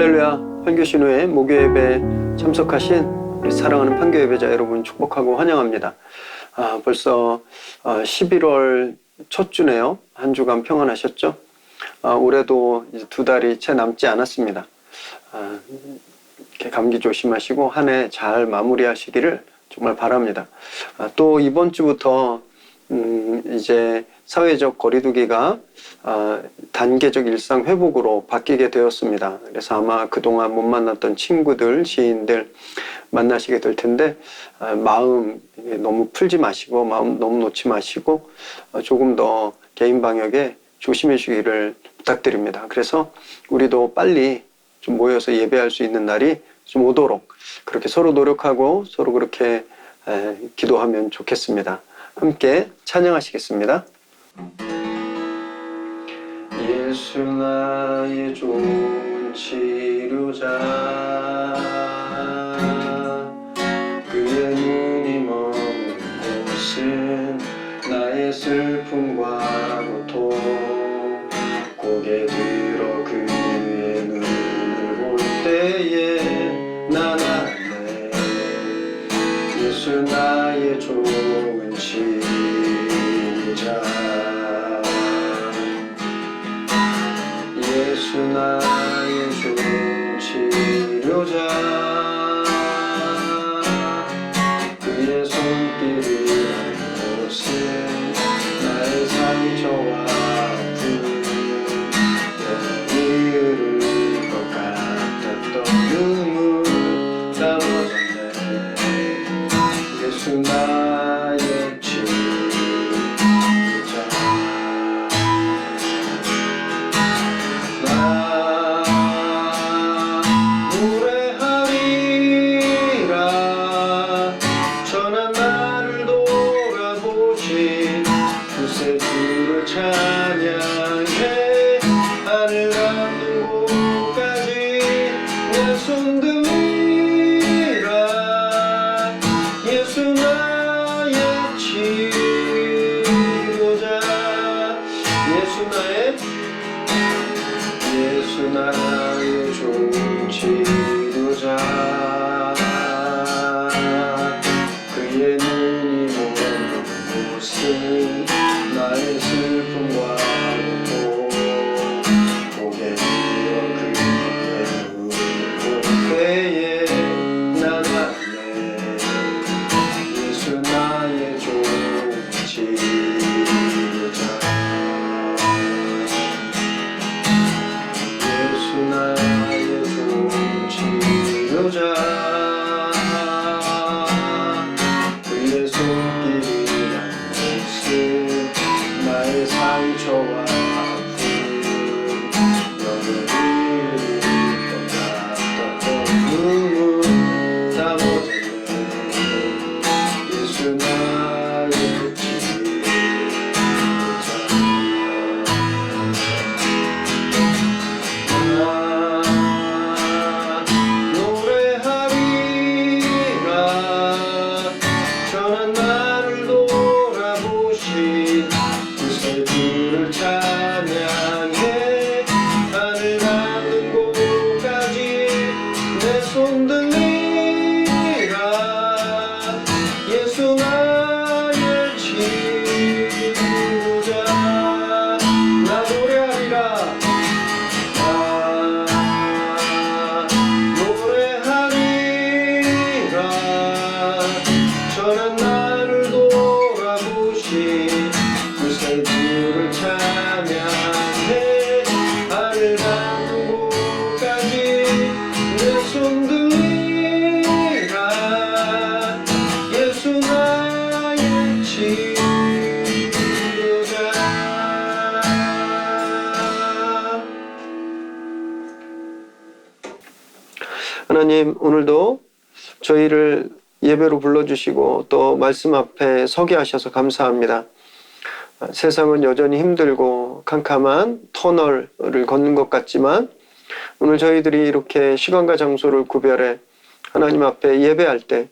할렐루야. 판교신후에 목요 예배 참석하신 우리 사랑하는 판교 예배자 여러분 축복하고 환영합니다. 벌써 11월 첫 주네요. 한 주간 평안하셨죠? 올해도 이제 2달이 채 남지 않았습니다. 이렇게 감기 조심하시고 한 해 잘 마무리하시기를 정말 바랍니다. 또 이번 주부터 이제 사회적 거리두기가 단계적 일상 회복으로 바뀌게 되었습니다. 그래서 아마 그동안 못 만났던 친구들, 지인들 만나시게 될 텐데 마음 너무 풀지 마시고 마음 너무 놓지 마시고 조금 더 개인 방역에 조심해 주기를 부탁드립니다. 그래서 우리도 빨리 좀 모여서 예배할 수 있는 날이 좀 오도록 그렇게 서로 노력하고 서로 그렇게 기도하면 좋겠습니다. 함께 찬양하시겠습니다. 예수 나의 좋은 치료자, 그의 눈이 머문 곳은 나의 슬픔과 고통, 고개 들어 그의 눈을 볼 때에 난 알래. 예수 나의 좋은 치료자, 예수 나의 좋은 치료자, 그의 손길이 닿는 곳은 나의 상처와 아픔, 영원히 흐를 것 같았던 눈물 다 멎었네. 예수 나의 치료자, 나 노래하리라. 전한 나를 돌아보신 구세주를 찬양해. 하늘 같은 곳까지 내 손 들리라. 예수 나의 치료자, 예수 나의 좋은 치료자, 그의 눈이 머문 곳은 나의 슬픔과 고통, 고개 들어 그의 눈을 볼 때에 난 알래. 예수 나의 좋은 치료자, 예수 나의 좋은 치료자, 그의 손길이 닿는 곳은 나의 상처와 아픔, 영원히 흐를 것 같았던 눈물 다 멎었네. 예수 나의 치료자, 노래하리라. 전한 나를 돌아보신 구세주를 찬양해. 하늘 같은 곳까지 내 손 들리라. 예수 나의 치료자, 나 노래하리라. 노래하리라. 전한 나를 돌아보신 구세주를 찬양해. 하늘 같은 곳까지 내 손 들리라. 예수 나의 치료자. 하나님, 오늘도 저희를 예배로 불러주시고 또 말씀 앞에 서게 하셔서 감사합니다. 세상은 여전히 힘들고 캄캄한 터널을 걷는 것 같지만 오늘 저희들이 이렇게 시간과 장소를 구별해 하나님 앞에 예배할 때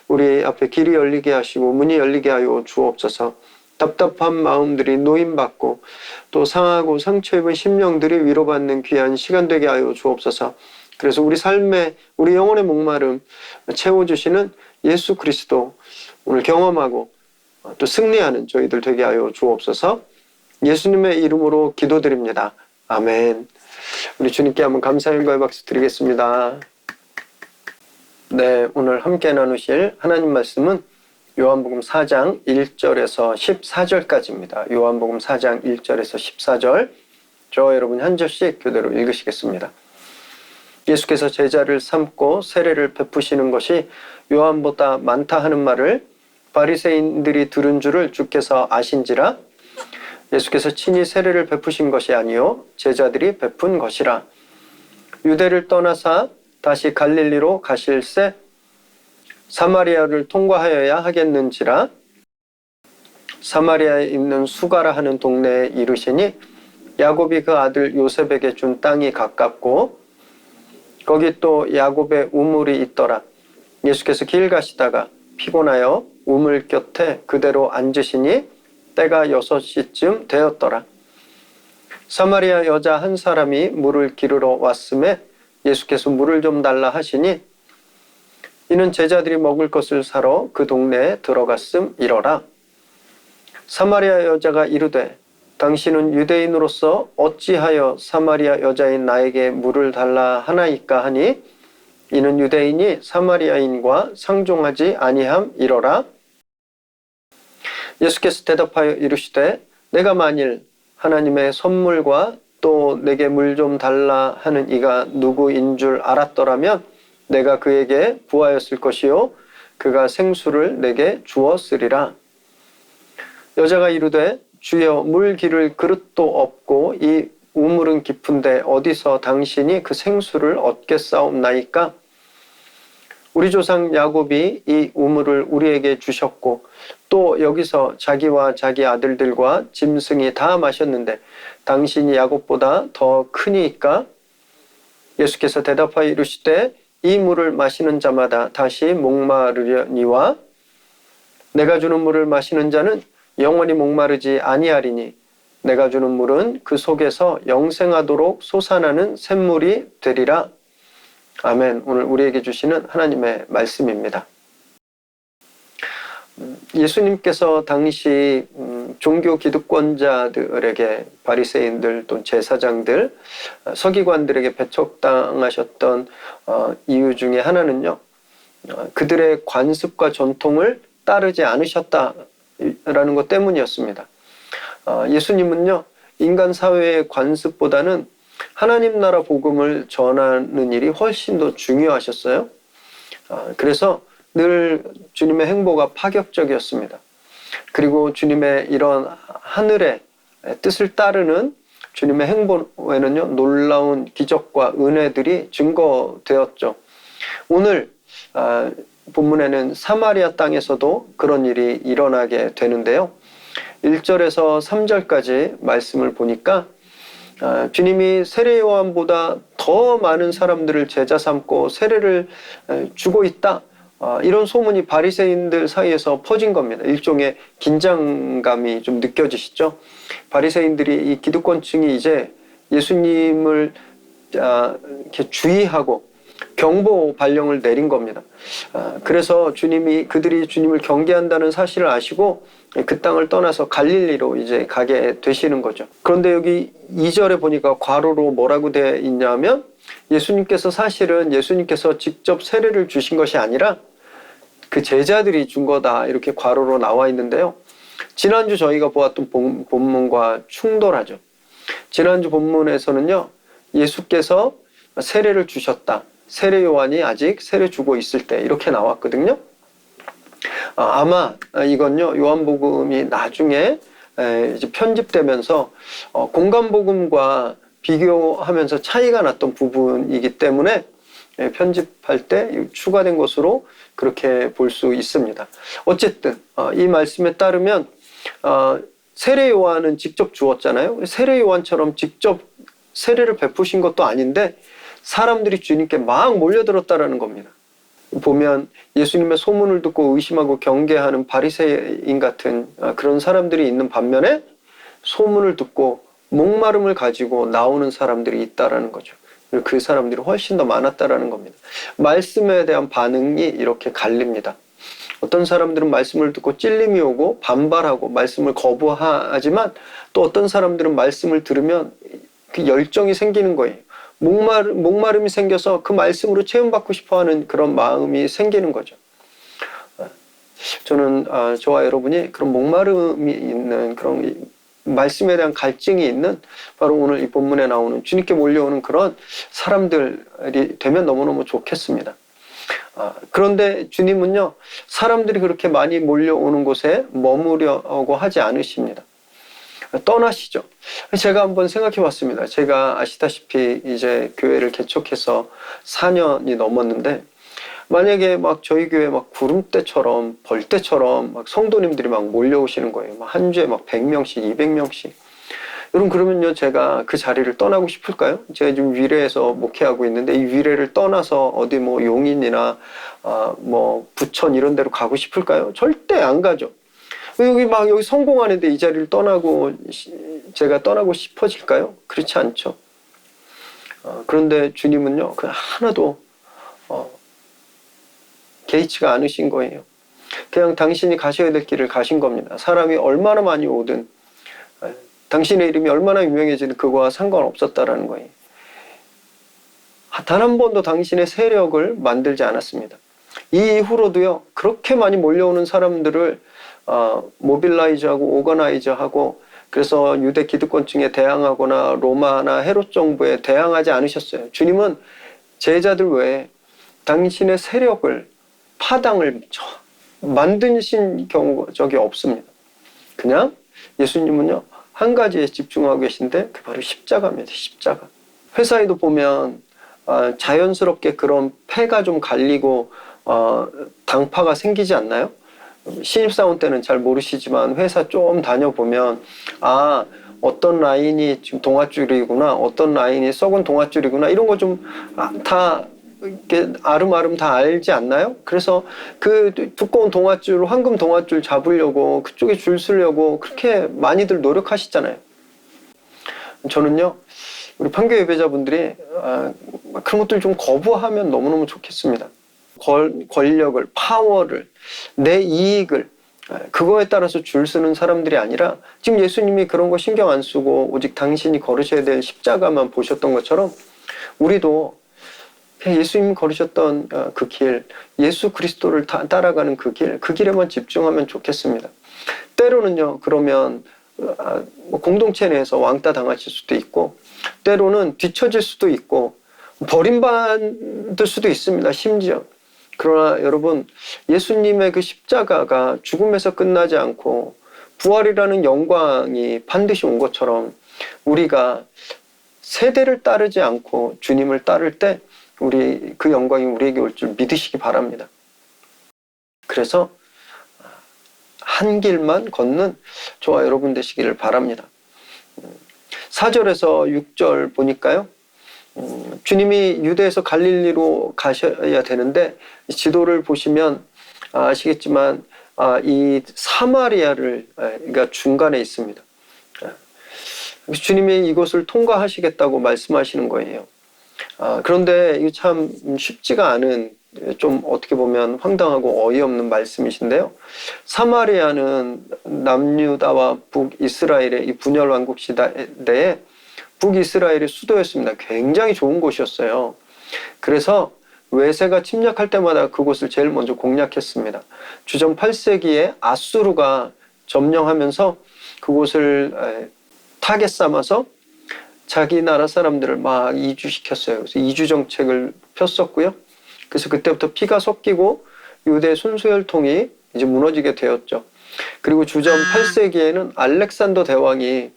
우리 앞에 길이 열리게 하시고 문이 열리게 하여 주옵소서. 답답한 마음들이 노임받고 또 상하고 상처 입은 심령들이 위로받는 귀한 시간 되게 하여 주옵소서. 그래서 우리 삶의, 우리 영혼의 목마름 채워주시는 예수 그리스도 오늘 경험하고 또 승리하는 저희들 되게 하여 주옵소서. 예수님의 이름으로 기도드립니다. 아멘. 우리 주님께 한번 감사의 인과의 박수 드리겠습니다. 네, 오늘 함께 나누실 하나님 말씀은 요한복음 4장 1절에서 14절까지입니다. 요한복음 4장 1절에서 14절, 저와 여러분 한 절씩 교대로 읽으시겠습니다. 예수께서 제자를 삼고 세례를 베푸시는 것이 요한보다 많다 하는 말을 바리새인들이 들은 줄을 주께서 아신지라. 예수께서 친히 세례를 베푸신 것이 아니요 제자들이 베푼 것이라. 유대를 떠나사 다시 갈릴리로 가실새 사마리아를 통과하여야 하겠는지라. 사마리아에 있는 수가라 하는 동네에 이르시니 야곱이 그 아들 요셉에게 준 땅이 가깝고 거기 또 야곱의 우물이 있더라. 예수께서 길 가시다가 피곤하여 우물 곁에 그대로 앉으시니 때가 6시쯤 되었더라. 사마리아 여자 한 사람이 물을 기르러 왔음에 예수께서 물을 좀 달라 하시니 이는 제자들이 먹을 것을 사러 그 동네에 들어갔음이러라. 사마리아 여자가 이르되 당신은 유대인으로서 어찌하여 사마리아 여자인 나에게 물을 달라 하나이까 하니 이는 유대인이 사마리아인과 상종하지 아니함이러라. 예수께서 대답하여 이르시되 내가 만일 하나님의 선물과 또 내게 물 좀 달라 하는 이가 누구인 줄 알았더라면 내가 그에게 구하였을 것이요 그가 생수를 내게 주었으리라. 여자가 이르되 주여 물 기를 그릇도 없고 이 우물은 깊은데 어디서 당신이 그 생수를 얻겠사옵나이까? 우리 조상 야곱이 이 우물을 우리에게 주셨고 또 여기서 자기와 자기 아들들과 짐승이 다 마셨는데 당신이 야곱보다 더 크니까? 예수께서 대답하여 이르시되 이 물을 마시는 자마다 다시 목마르려니와 내가 주는 물을 마시는 자는 영원히 목마르지 아니하리니 내가 주는 물은 그 속에서 영생하도록 솟아나는 샘물이 되리라. 아멘. 오늘 우리에게 주시는 하나님의 말씀입니다. 예수님께서 당시 종교 기득권자들에게 바리새인들 또 제사장들 서기관들에게 배척당하셨던 이유 중에 하나는요, 그들의 관습과 전통을 따르지 않으셨다라는 것 때문이었습니다. 예수님은요, 인간 사회의 관습보다는 하나님 나라 복음을 전하는 일이 훨씬 더 중요하셨어요. 그래서 늘 주님의 행보가 파격적이었습니다. 그리고 주님의 이런 하늘의 뜻을 따르는 주님의 행보에는요, 놀라운 기적과 은혜들이 증거되었죠. 오늘 본문에는 사마리아 땅에서도 그런 일이 일어나게 되는데요. 1절에서 3절까지 말씀을 보니까 주님이 세례 요한보다 더 많은 사람들을 제자 삼고 세례를 주고 있다. 이런 소문이 바리새인들 사이에서 퍼진 겁니다. 일종의 긴장감이 좀 느껴지시죠? 바리새인들이 이 기득권층이 이제 예수님을 이렇게 주의하고 경보 발령을 내린 겁니다. 그래서 그들이 주님을 경계한다는 사실을 아시고 그 땅을 떠나서 갈릴리로 이제 가게 되시는 거죠. 그런데 여기 2절에 보니까 괄호로 뭐라고 되어 있냐면 예수님께서 직접 세례를 주신 것이 아니라 그 제자들이 준 거다 이렇게 괄호로 나와 있는데요. 지난주 저희가 보았던 본문과 충돌하죠. 지난주 본문에서는요, 예수께서 세례를 주셨다. 세례 요한이 아직 세례 주고 있을 때 이렇게 나왔거든요. 아마 이건요, 요한복음이 나중에 이제 편집되면서 공간복음과 비교하면서 차이가 났던 부분이기 때문에 편집할 때 추가된 것으로 그렇게 볼 수 있습니다. 어쨌든 이 말씀에 따르면 세례 요한은 직접 주었잖아요. 세례 요한처럼 직접 세례를 베푸신 것도 아닌데 사람들이 주님께 막 몰려들었다라는 겁니다. 보면 예수님의 소문을 듣고 의심하고 경계하는 바리새인 같은 그런 사람들이 있는 반면에 소문을 듣고 목마름을 가지고 나오는 사람들이 있다라는 거죠. 그리고 그 사람들이 훨씬 더 많았다라는 겁니다. 말씀에 대한 반응이 이렇게 갈립니다. 어떤 사람들은 말씀을 듣고 찔림이 오고 반발하고 말씀을 거부하지만, 또 어떤 사람들은 말씀을 들으면 그 열정이 생기는 거예요. 목마름이 생겨서 그 말씀으로 체험받고 싶어하는 그런 마음이 생기는 거죠. 저는 저와 여러분이 그런 목마름이 있는, 그런 말씀에 대한 갈증이 있는, 바로 오늘 이 본문에 나오는 주님께 몰려오는 그런 사람들이 되면 너무너무 좋겠습니다. 그런데 주님은요, 사람들이 그렇게 많이 몰려오는 곳에 머무려고 하지 않으십니다. 떠나시죠. 제가 한번 생각해 봤습니다. 제가 아시다시피 이제 교회를 개척해서 4년이 넘었는데, 만약에 막 저희 교회 막 구름대처럼 벌떼처럼 막 성도님들이 막 몰려오시는 거예요. 막 한 주에 막 100명씩, 200명씩. 여러분, 그러면요, 제가 그 자리를 떠나고 싶을까요? 제가 지금 위례에서 목회하고 있는데, 이 위례를 떠나서 어디 뭐 용인이나 뭐 부천 이런 데로 가고 싶을까요? 절대 안 가죠. 여기 성공하는데 이 자리를 제가 떠나고 싶어질까요? 그렇지 않죠. 그런데 주님은요, 그 하나도 개의치가 않으신 거예요. 그냥 당신이 가셔야 될 길을 가신 겁니다. 사람이 얼마나 많이 오든, 당신의 이름이 얼마나 유명해지든 그거와 상관없었다라는 거예요. 단 한 번도 당신의 세력을 만들지 않았습니다. 이 이후로도요, 그렇게 많이 몰려오는 사람들을 모빌라이즈하고 오거나이즈하고, 그래서 유대 기득권층에 대항하거나 로마나 헤롯 정부에 대항하지 않으셨어요. 주님은 제자들 외에 당신의 세력을, 파당을 만드신 적이 없습니다. 그냥 예수님은요, 한 가지에 집중하고 계신데, 그 바로 십자가입니다. 십자가. 회사에도 보면 자연스럽게 그런 폐가 좀 갈리고 당파가 생기지 않나요? 신입사원 때는 잘 모르시지만 회사 좀 다녀보면, 어떤 라인이 지금 동아줄이구나, 어떤 라인이 썩은 동아줄이구나, 이런 거 좀 다 이렇게 아름아름 다 알지 않나요? 그래서 그 두꺼운 동아줄, 황금 동아줄 잡으려고, 그쪽에 줄 서려고 그렇게 많이들 노력하시잖아요. 저는요, 우리 판교 예배자분들이 그런 것들 좀 거부하면 너무너무 좋겠습니다. 권력을, 파워를, 내 이익을, 그거에 따라서 줄 서는 사람들이 아니라, 지금 예수님이 그런 거 신경 안 쓰고 오직 당신이 걸으셔야 될 십자가만 보셨던 것처럼, 우리도 예수님이 걸으셨던 그 길, 예수 그리스도를 따라가는 그 길에만 집중하면 좋겠습니다. 때로는요, 그러면 공동체 내에서 왕따 당하실 수도 있고, 때로는 뒤처질 수도 있고, 버림받을 수도 있습니다, 심지어. 그러나 여러분, 예수님의 그 십자가가 죽음에서 끝나지 않고 부활이라는 영광이 반드시 온 것처럼, 우리가 세대를 따르지 않고 주님을 따를 때 그 영광이 우리에게 올 줄 믿으시기 바랍니다. 그래서 한 길만 걷는 저와 여러분 되시기를 바랍니다. 4절에서 6절 보니까요, 주님이 유대에서 갈릴리로 가셔야 되는데, 지도를 보시면 아시겠지만 이 사마리아가 중간에 있습니다. 주님이 이곳을 통과하시겠다고 말씀하시는 거예요. 그런데 이게 참 쉽지가 않은, 좀 어떻게 보면 황당하고 어이없는 말씀이신데요. 사마리아는 남유다와 북이스라엘의 이 분열 왕국 시대에 북이스라엘의 수도였습니다. 굉장히 좋은 곳이었어요. 그래서 외세가 침략할 때마다 그곳을 제일 먼저 공략했습니다. 주전 8세기에 아수르가 점령하면서 그곳을 타겟 삼아서 자기 나라 사람들을 막 이주시켰어요. 그래서 이주 정책을 폈었고요. 그래서 그때부터 피가 섞이고 유대 순수혈통이 이제 무너지게 되었죠. 그리고 주전 8세기에는 알렉산더 대왕이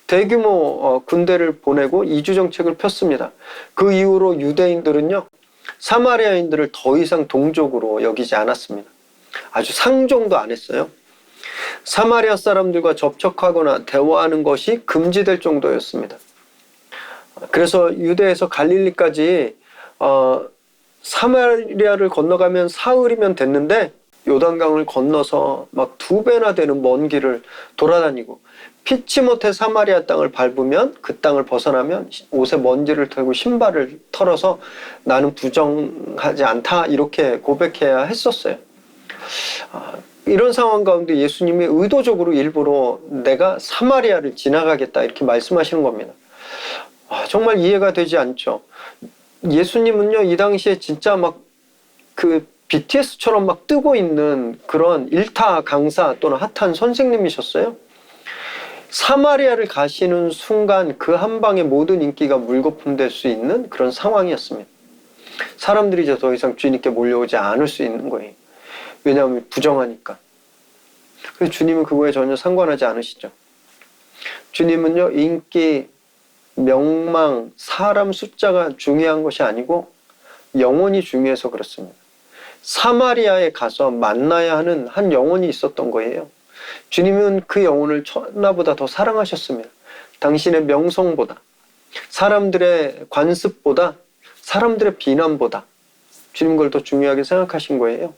대규모 군대를 보내고 이주 정책을 폈습니다. 그 이후로 유대인들은요, 사마리아인들을 더 이상 동족으로 여기지 않았습니다. 아주 상종도 안 했어요. 사마리아 사람들과 접촉하거나 대화하는 것이 금지될 정도였습니다. 그래서 유대에서 갈릴리까지 사마리아를 건너가면 사흘이면 됐는데, 요단강을 건너서 막 2배나 되는 먼 길을 돌아다니고 피치 못해 사마리아 땅을 밟으면 그 땅을 벗어나면 옷에 먼지를 털고 신발을 털어서 나는 부정하지 않다 이렇게 고백해야 했었어요. 이런 상황 가운데 예수님이 의도적으로 일부러 내가 사마리아를 지나가겠다 이렇게 말씀하시는 겁니다. 정말 이해가 되지 않죠. 예수님은요 이 당시에 진짜 막 그 BTS처럼 막 뜨고 있는 그런 일타 강사 또는 핫한 선생님이셨어요. 사마리아를 가시는 순간 그 한 방에 모든 인기가 물거품될 수 있는 그런 상황이었습니다. 사람들이 이제 더 이상 주님께 몰려오지 않을 수 있는 거예요. 왜냐하면 부정하니까. 그래서 주님은 그거에 전혀 상관하지 않으시죠. 주님은요 인기, 명망, 사람 숫자가 중요한 것이 아니고 영혼이 중요해서 그렇습니다. 사마리아에 가서 만나야 하는 한 영혼이 있었던 거예요. 주님은 그 영혼을 천하보다 더 사랑하셨습니다. 당신의 명성보다, 사람들의 관습보다, 사람들의 비난보다 주님 그걸 더 중요하게 생각하신 거예요.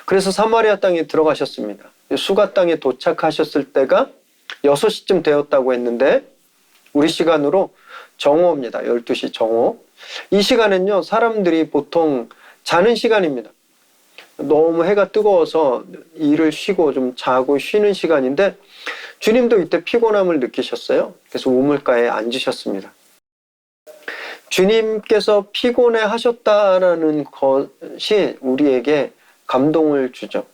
그래서 사마리아 땅에 들어가셨습니다. 수가 땅에 도착하셨을 때가 6시쯤 되었다고 했는데 우리 시간으로 정오입니다. 12시 정오. 이 시간은요 사람들이 보통 자는 시간입니다. 너무 해가 뜨거워서 일을 쉬고 좀 자고 쉬는 시간인데 주님도 이때 피곤함을 느끼셨어요. 그래서 우물가에 앉으셨습니다. 주님께서 피곤해 하셨다라는 것이 우리에게 감동을 주죠.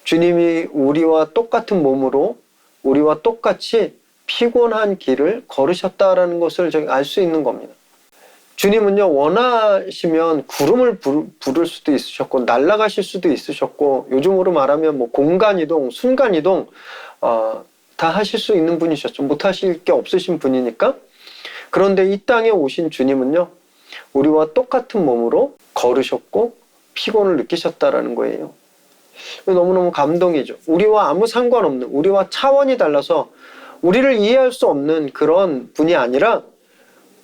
주님이 우리와 똑같은 몸으로 우리와 똑같이 피곤한 길을 걸으셨다라는 것을 알 수 있는 겁니다. 주님은요 원하시면 구름을 부를 수도 있으셨고 날아가실 수도 있으셨고 요즘으로 말하면 뭐 공간이동, 순간이동 다 하실 수 있는 분이셨죠. 못하실 게 없으신 분이니까. 그런데 이 땅에 오신 주님은요 우리와 똑같은 몸으로 걸으셨고 피곤을 느끼셨다라는 거예요. 너무너무 감동이죠. 우리와 아무 상관없는, 우리와 차원이 달라서 우리를 이해할 수 없는 그런 분이 아니라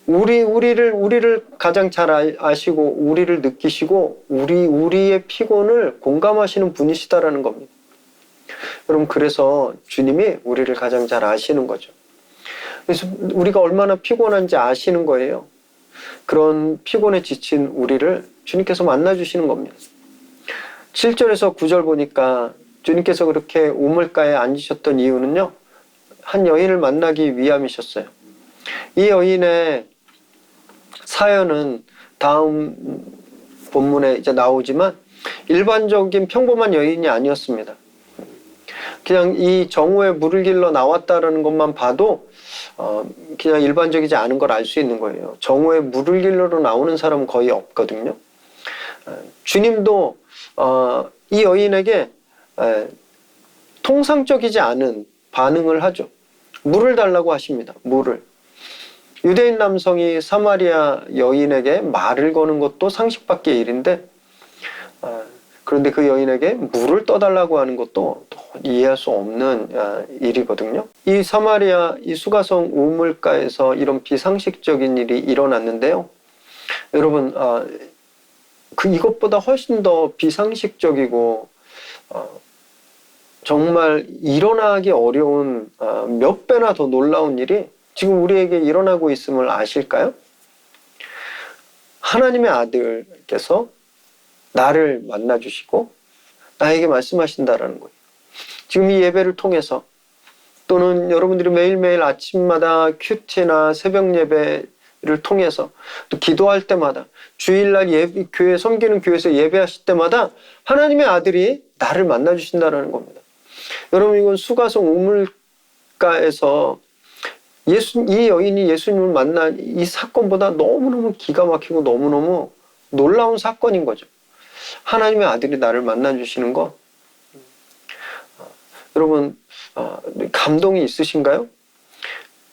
우리를 가장 잘 아시고 우리를 느끼시고 우리의 피곤을 공감하시는 분이시다라는 겁니다. 여러분 그래서 주님이 우리를 가장 잘 아시는 거죠. 그래서 우리가 얼마나 피곤한지 아시는 거예요. 그런 피곤에 지친 우리를 주님께서 만나주시는 겁니다. 7절에서 9절 보니까 주님께서 그렇게 우물가에 앉으셨던 이유는요 한 여인을 만나기 위함이셨어요. 이 여인의 사연은 다음 본문에 이제 나오지만 일반적인 평범한 여인이 아니었습니다. 그냥 이 정오에 물을 길러 나왔다라는 것만 봐도 그냥 일반적이지 않은 걸 알 수 있는 거예요. 정오에 물을 길러러 나오는 사람은 거의 없거든요. 주님도 이 여인에게 통상적이지 않은 반응을 하죠. 물을 달라고 하십니다. 물을. 유대인 남성이 사마리아 여인에게 말을 거는 것도 상식 밖의 일인데 그런데 그 여인에게 물을 떠달라고 하는 것도 이해할 수 없는 일이거든요. 이 사마리아 이 수가성 우물가에서 이런 비상식적인 일이 일어났는데요. 여러분 이것보다 훨씬 더 비상식적이고 정말 일어나기 어려운 몇 배나 더 놀라운 일이 지금 우리에게 일어나고 있음을 아실까요? 하나님의 아들께서 나를 만나주시고 나에게 말씀하신다라는 거예요. 지금 이 예배를 통해서 또는 여러분들이 매일매일 아침마다 큐티나 새벽 예배를 통해서 또 기도할 때마다 주일날 교회 섬기는 교회에서 예배하실 때마다 하나님의 아들이 나를 만나주신다라는 겁니다. 여러분 이건 수가성 우물가에서 이 여인이 예수님을 만난 이 사건보다 너무너무 기가 막히고 너무너무 놀라운 사건인 거죠. 하나님의 아들이 나를 만나주시는 거. 여러분 감동이 있으신가요?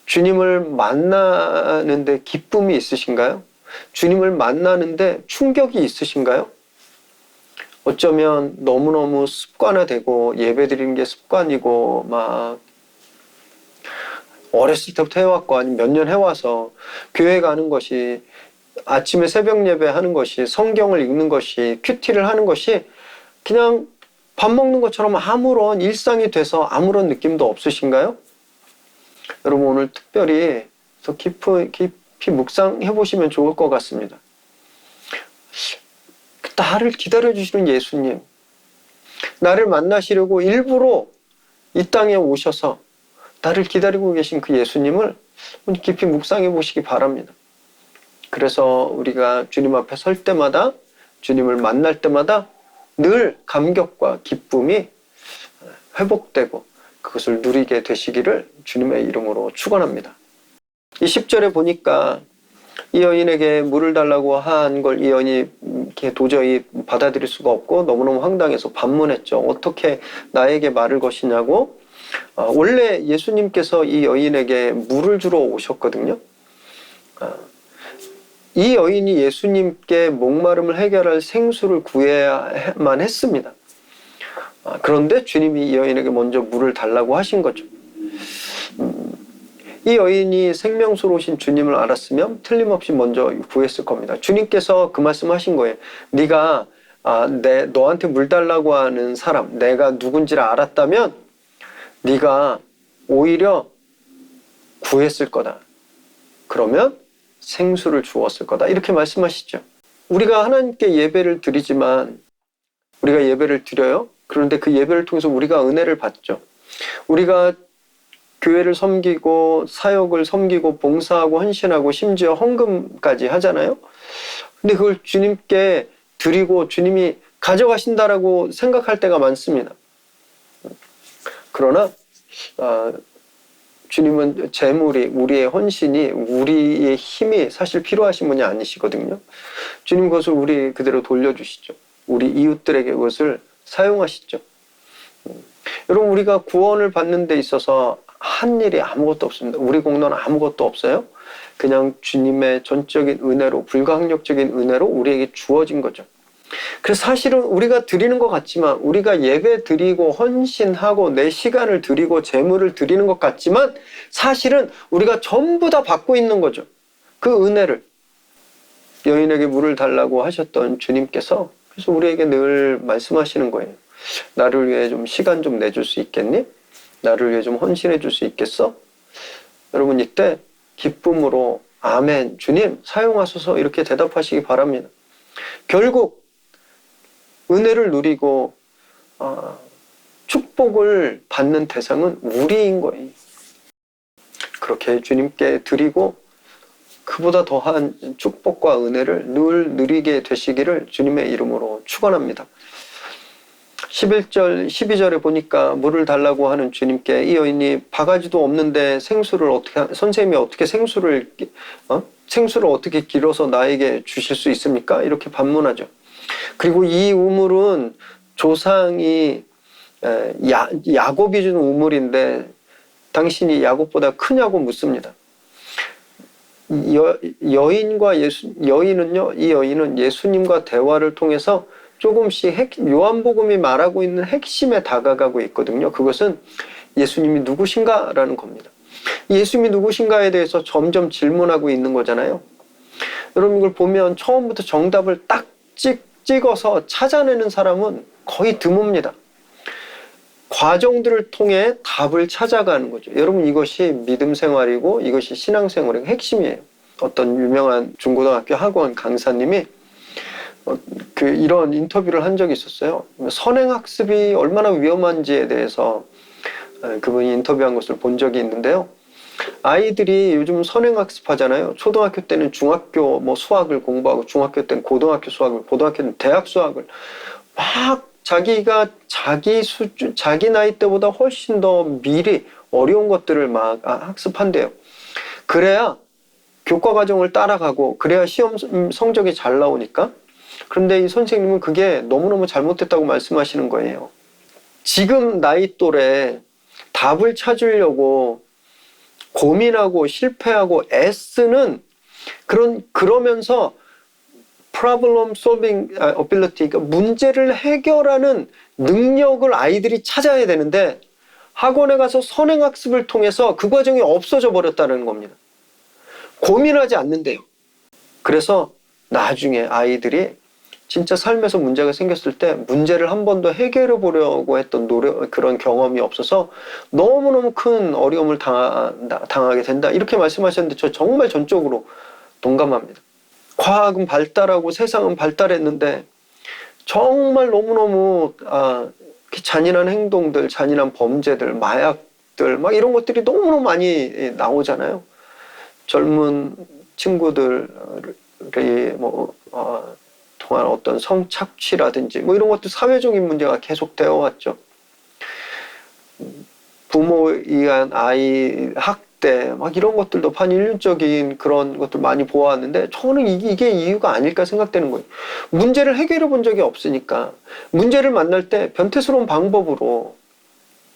주님을 만나는데 기쁨이 있으신가요? 주님을 만나는데 충격이 있으신가요? 어쩌면 너무너무 습관화되고 예배드리는 게 습관이고 막 어렸을 때부터 해왔고 아니면 몇 년 해와서 교회 가는 것이 아침에 새벽 예배 하는 것이 성경을 읽는 것이 큐티를 하는 것이 그냥 밥 먹는 것처럼 아무런 일상이 돼서 아무런 느낌도 없으신가요? 여러분 오늘 특별히 더 깊이 묵상해 보시면 좋을 것 같습니다. 나를 기다려주시는 예수님, 나를 만나시려고 일부러 이 땅에 오셔서 나를 기다리고 계신 그 예수님을 깊이 묵상해 보시기 바랍니다. 그래서 우리가 주님 앞에 설 때마다, 주님을 만날 때마다 늘 감격과 기쁨이 회복되고 그것을 누리게 되시기를 주님의 이름으로 축원합니다. 이 10절에 보니까 이 여인에게 물을 달라고 한 걸 이 여인이 도저히 받아들일 수가 없고 너무너무 황당해서 반문했죠. 어떻게 나에게 말을 것이냐고. 원래 예수님께서 이 여인에게 물을 주러 오셨거든요. 이 여인이 예수님께 목마름을 해결할 생수를 구해야만 했습니다. 그런데 주님이 이 여인에게 먼저 물을 달라고 하신 거죠. 이 여인이 생명수로 오신 주님을 알았으면 틀림없이 먼저 구했을 겁니다. 주님께서 그 말씀하신 거예요. 네가 너한테 물 달라고 하는 사람, 내가 누군지를 알았다면 네가 오히려 구했을 거다. 그러면 생수를 주었을 거다. 이렇게 말씀하시죠. 우리가 하나님께 예배를 드리지만 우리가 예배를 드려요. 그런데 그 예배를 통해서 우리가 은혜를 받죠. 우리가 교회를 섬기고 사역을 섬기고 봉사하고 헌신하고 심지어 헌금까지 하잖아요. 근데 그걸 주님께 드리고 주님이 가져가신다라고 생각할 때가 많습니다. 그러나 주님은 재물이, 우리의 헌신이, 우리의 힘이 사실 필요하신 분이 아니시거든요. 주님 그것을 우리 그대로 돌려주시죠. 우리 이웃들에게 그것을 사용하시죠. 여러분 우리가 구원을 받는 데 있어서 한 일이 아무것도 없습니다. 우리 공로는 아무것도 없어요. 그냥 주님의 전적인 은혜로, 불가항력적인 은혜로 우리에게 주어진 거죠. 그래서 사실은 우리가 드리는 것 같지만, 우리가 예배 드리고 헌신하고 내 시간을 드리고 재물을 드리는 것 같지만 사실은 우리가 전부 다 받고 있는 거죠. 그 은혜를. 여인에게 물을 달라고 하셨던 주님께서 그래서 우리에게 늘 말씀하시는 거예요. 나를 위해 좀 시간 좀 내줄 수 있겠니? 나를 위해 좀 헌신해 줄 수 있겠어? 여러분 이때 기쁨으로 아멘 주님 사용하소서 이렇게 대답하시기 바랍니다. 결국 은혜를 누리고 축복을 받는 대상은 우리인 거예요. 그렇게 주님께 드리고 그보다 더한 축복과 은혜를 늘 누리게 되시기를 주님의 이름으로 축원합니다. 11절, 12절에 보니까 물을 달라고 하는 주님께 이 여인이 바가지도 없는데 선생님이 어떻게 생수를 어떻게 길어서 나에게 주실 수 있습니까? 이렇게 반문하죠. 그리고 이 우물은 조상이 야곱이 준 우물인데 당신이 야곱보다 크냐고 묻습니다. 여인은요, 이 여인은 예수님과 대화를 통해서 조금씩 요한복음이 말하고 있는 핵심에 다가가고 있거든요. 그것은 예수님이 누구신가라는 겁니다. 예수님이 누구신가에 대해서 점점 질문하고 있는 거잖아요. 여러분 이걸 보면 처음부터 정답을 딱 찍어서 찾아내는 사람은 거의 드뭅니다. 과정들을 통해 답을 찾아가는 거죠. 여러분 이것이 믿음 생활이고 이것이 신앙 생활의 핵심이에요. 어떤 유명한 중고등학교 학원 강사님이 이런 인터뷰를 한 적이 있었어요. 선행학습이 얼마나 위험한지에 대해서 그분이 인터뷰한 것을 본 적이 있는데요. 아이들이 요즘 선행학습 하잖아요. 초등학교 때는 중학교 수학을 공부하고 중학교 때는 고등학교 수학을, 고등학교 때는 대학 수학을 막 자기가 자기 나이 때보다 훨씬 더 미리 어려운 것들을 막 학습한대요. 그래야 교과 과정을 따라가고 그래야 시험 성적이 잘 나오니까. 그런데 이 선생님은 그게 너무너무 잘못됐다고 말씀하시는 거예요. 지금 나이 또래 답을 찾으려고 고민하고 실패하고 애쓰는 그러면서 problem solving ability, 그러니까 문제를 해결하는 능력을 아이들이 찾아야 되는데 학원에 가서 선행학습을 통해서 그 과정이 없어져 버렸다는 겁니다. 고민하지 않는데요. 그래서 나중에 아이들이 진짜 삶에서 문제가 생겼을 때 문제를 한 번 더 해결해 보려고 했던 그런 경험이 없어서 너무너무 큰 어려움을 당하게 된다. 이렇게 말씀하셨는데 저 정말 전적으로 동감합니다. 과학은 발달하고 세상은 발달했는데 정말 너무너무 잔인한 행동들, 잔인한 범죄들, 마약들 막 이런 것들이 너무너무 많이 나오잖아요. 젊은 친구들이 동안 어떤 성착취라든지 뭐 이런 것도 사회적인 문제가 계속 되어 왔죠. 부모에 의한 아이 학대 막 이런 것들도 반인륜적인 그런 것들 많이 보았는데 저는 이게 이유가 아닐까 생각되는 거예요. 문제를 해결해 본 적이 없으니까 문제를 만날 때 변태스러운 방법으로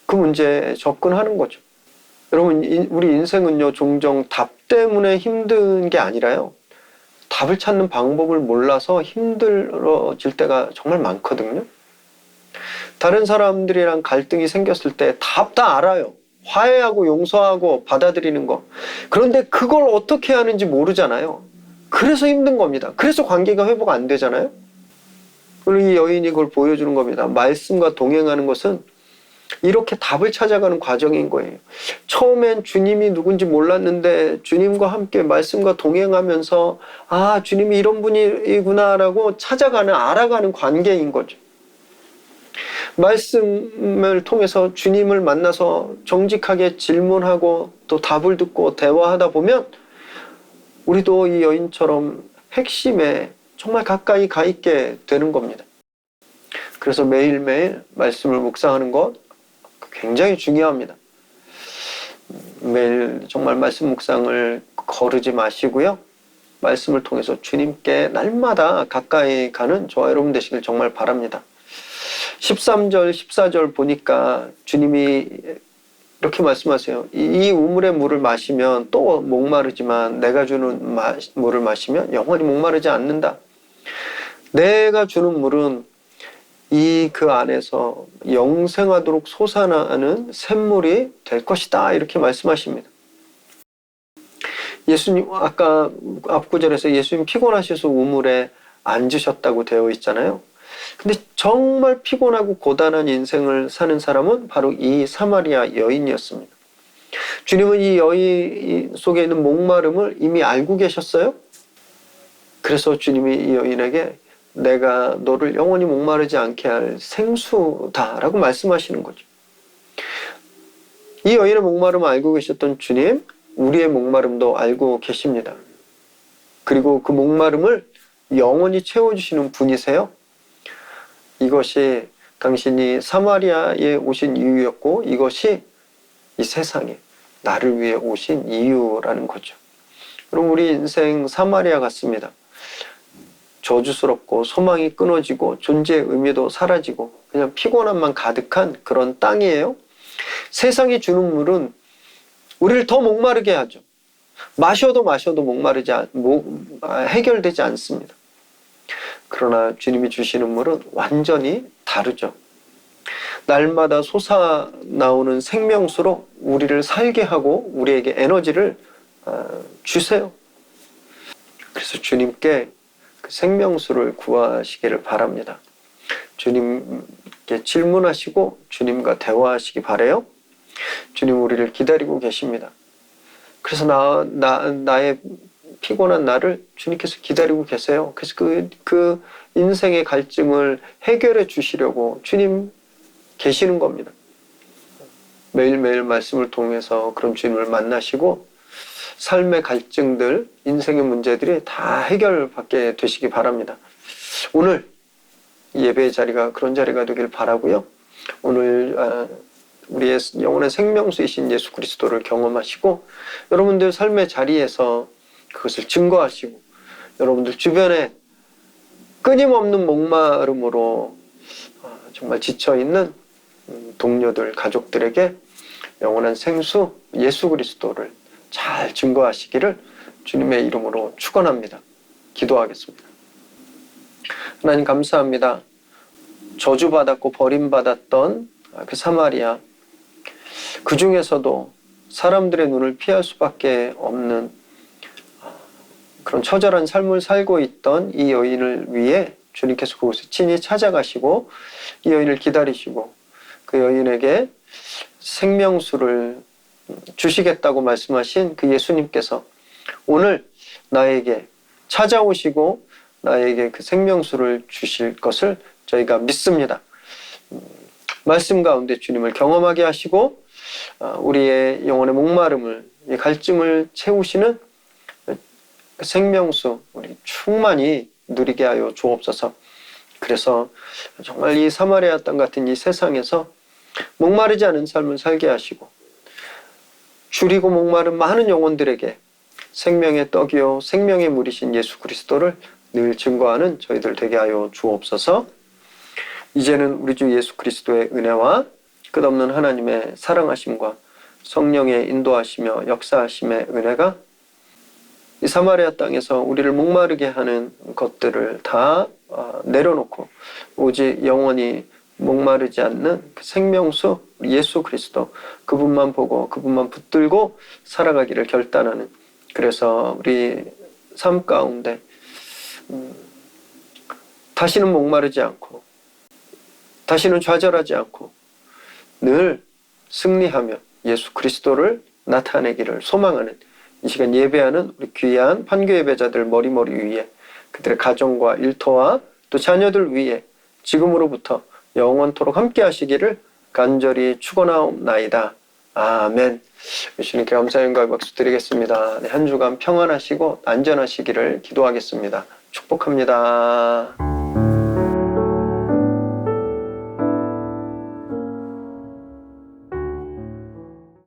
그 문제에 접근하는 거죠. 여러분, 우리 인생은요 종종 답 때문에 힘든 게 아니라요, 답을 찾는 방법을 몰라서 힘들어질 때가 정말 많거든요. 다른 사람들이랑 갈등이 생겼을 때 답 다 알아요. 화해하고 용서하고 받아들이는 거. 그런데 그걸 어떻게 하는지 모르잖아요. 그래서 힘든 겁니다. 그래서 관계가 회복 안 되잖아요. 그리고 이 여인이 그걸 보여주는 겁니다. 말씀과 동행하는 것은 이렇게 답을 찾아가는 과정인 거예요. 처음엔 주님이 누군지 몰랐는데 주님과 함께 말씀과 동행하면서 주님이 이런 분이구나라고 알아가는 관계인 거죠. 말씀을 통해서 주님을 만나서 정직하게 질문하고 또 답을 듣고 대화하다 보면 우리도 이 여인처럼 핵심에 정말 가까이 가 있게 되는 겁니다. 그래서 매일매일 말씀을 묵상하는 것 굉장히 중요합니다. 매일 정말 말씀 묵상을 거르지 마시고요. 말씀을 통해서 주님께 날마다 가까이 가는 저와 여러분 되시길 정말 바랍니다. 13절, 14절 보니까 주님이 이렇게 말씀하세요. 이 우물의 물을 마시면 또 목마르지만 내가 주는 물을 마시면 영원히 목마르지 않는다. 내가 주는 물은 그 안에서 영생하도록 솟아나는 샘물이 될 것이다. 이렇게 말씀하십니다. 예수님, 아까 앞구절에서 예수님 피곤하셔서 우물에 앉으셨다고 되어 있잖아요. 근데 정말 피곤하고 고단한 인생을 사는 사람은 바로 이 사마리아 여인이었습니다. 주님은 이 여인 속에 있는 목마름을 이미 알고 계셨어요. 그래서 주님이 이 여인에게 내가 너를 영원히 목마르지 않게 할 생수다라고 말씀하시는 거죠. 이 여인의 목마름을 알고 계셨던 주님, 우리의 목마름도 알고 계십니다. 그리고 그 목마름을 영원히 채워주시는 분이세요. 이것이 당신이 사마리아에 오신 이유였고 이것이 이 세상에 나를 위해 오신 이유라는 거죠. 그럼 우리 인생 사마리아 같습니다. 저주스럽고 소망이 끊어지고 존재의 의미도 사라지고 그냥 피곤함만 가득한 그런 땅이에요. 세상이 주는 물은 우리를 더 목마르게 하죠. 마셔도 해결되지 않습니다. 그러나 주님이 주시는 물은 완전히 다르죠. 날마다 솟아나오는 생명수로 우리를 살게 하고 우리에게 에너지를 주세요. 그래서 주님께 그 생명수를 구하시기를 바랍니다. 주님께 질문하시고 주님과 대화하시기 바라요. 주님 우리를 기다리고 계십니다. 그래서 나의 피곤한 나를 주님께서 기다리고 계세요. 그래서 그 인생의 갈증을 해결해 주시려고 주님 계시는 겁니다. 매일매일 말씀을 통해서 그런 주님을 만나시고 삶의 갈증들, 인생의 문제들이 다 해결받게 되시기 바랍니다. 오늘 예배의 자리가 그런 자리가 되길 바라고요. 오늘 우리의 영혼의 생명수이신 예수 그리스도를 경험하시고 여러분들 삶의 자리에서 그것을 증거하시고 여러분들 주변에 끊임없는 목마름으로 정말 지쳐있는 동료들, 가족들에게 영원한 생수 예수 그리스도를 잘 증거하시기를 주님의 이름으로 축원합니다. 기도하겠습니다. 하나님 감사합니다. 저주받았고 버림받았던 그 사마리아, 그 중에서도 사람들의 눈을 피할 수밖에 없는 그런 처절한 삶을 살고 있던 이 여인을 위해 주님께서 그곳에 친히 찾아가시고 이 여인을 기다리시고 그 여인에게 생명수를 주시겠다고 말씀하신 그 예수님께서 오늘 나에게 찾아오시고 나에게 그 생명수를 주실 것을 저희가 믿습니다. 말씀 가운데 주님을 경험하게 하시고 우리의 영혼의 목마름을, 이 갈증을 채우시는 그 생명수 우리 충만히 누리게 하여 주옵소서. 그래서 정말 이 사마리아 땅 같은 이 세상에서 목마르지 않은 삶을 살게 하시고 줄이고 목마른 많은 영혼들에게 생명의 떡이요 생명의 물이신 예수 그리스도를 늘 증거하는 저희들 되게 하여 주옵소서. 이제는 우리 주 예수 그리스도의 은혜와 끝없는 하나님의 사랑하심과 성령의 인도하시며 역사하심의 은혜가 이 사마리아 땅에서 우리를 목마르게 하는 것들을 다 내려놓고 오직 영원히 목마르지 않는 그 생명수 예수 그리스도 그분만 보고 그분만 붙들고 살아가기를 결단하는, 그래서 우리 삶 가운데 다시는 목마르지 않고 다시는 좌절하지 않고 늘 승리하며 예수 그리스도를 나타내기를 소망하는 이 시간 예배하는 우리 귀한 판교 예배자들 머리머리 위에 그들의 가정과 일터와 또 자녀들 위에 지금으로부터 영원토록 함께 하시기를 간절히 축원하옵나이다. 아멘. 예수님께 감사 영광 박수 드리겠습니다. 한 주간 평안하시고 안전하시기를 기도하겠습니다. 축복합니다.